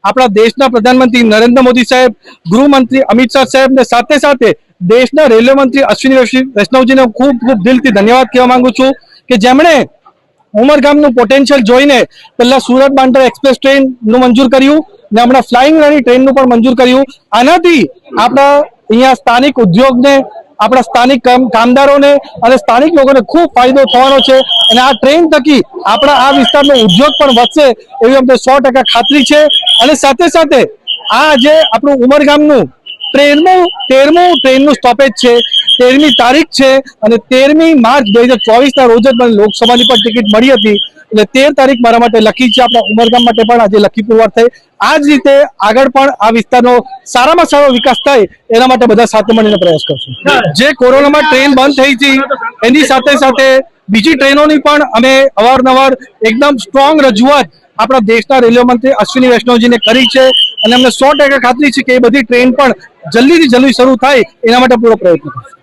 આપણા દેશના પ્રધાનમંત્રી નરેન્દ્ર મોદી સાહેબ, ગૃહમંત્રી અમિત શાહ સાહેબ ને સાથે સાથે દેશના રેલવે મંત્રી અશ્વિની વૈષ્ણવજીને ખૂબ ખૂબ દિલથી ધન્યવાદ કહેવા માંગુ છું કે જેમણે ઉમરગામનું પોટેન્શિયલ જોઈને પહેલા સુરત બાંદ્રા એક્સપ્રેસ ટ્રેનનું મંજૂર કર્યું ને હમણાં ફ્લાઇંગ રાની ટ્રેનનું પણ મંજૂર કર્યું। આનાથી આપણા અહીંયા સ્થાનિક ઉદ્યોગને, આપણા સ્થાનિક કામદારોને અને સ્થાનિક લોકોને ખૂબ ફાયદો થવાનો છે અને આ ટ્રેન થકી આપણા આ વિસ્તારનો ઉદ્યોગ પણ વધશે એવી અમને 100% ખાતરી છે। અને સાથે સાથે આ જે આપણું ઉમરગામનું 13મું ટ્રેનનું સ્ટોપેજ છે, 13મી તારીખ છે અને 13મી માર્ચ 2024ના રોજ જ મને લોકસભાની પણ ટિકિટ મળી હતી એટલે 13 તારીખ મારા માટે લકી છે। આપણા ઉમરગામ માટે પણ આજે લકી પુરવાર થઈ। આ જ રીતે આગળ પણ આ વિસ્તારનો સારામાં સારો વિકાસ થાય એના માટે બધા સાથે મળીને પ્રયાસ કરશું। જે કોરોનામાં ટ્રેન બંધ થઈ હતી એની સાથે સાથે બીજી ટ્રેનોની પણ અમે અવારનવાર એકદમ સ્ટ્રોંગ રજૂઆત આપણા દેશના રેલવે મંત્રી અશ્વિની વૈષ્ણવજીને કરી છે અને અમને 100% ખાતરી છે કે એ બધી ટ્રેન પણ જલ્દીથી જલ્દી શરૂ થાય એના માટે પૂરો પ્રયત્ન કરશું।